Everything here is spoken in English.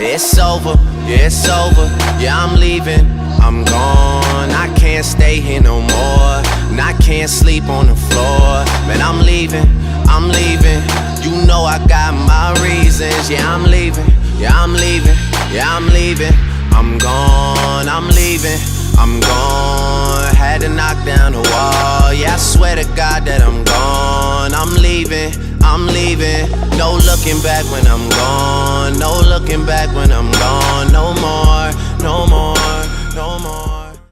It's over, yeah, it's over. Yeah, I'm leaving, I'm gone. I can't stay here no more, and I can't sleep on the floor. Man, I'm leaving, I'm leaving. You know I got my reasons. Yeah, I'm leaving, yeah, I'm leaving, yeah, I'm leaving. I'm gone, I'm leaving, I'm gone. Had to knock down the wall. Yeah, I swear to God that I'm gone. I'm leaving, I'm leaving. No looking back when I'm gone. No looking back when I'm gone. No more, no more, no more.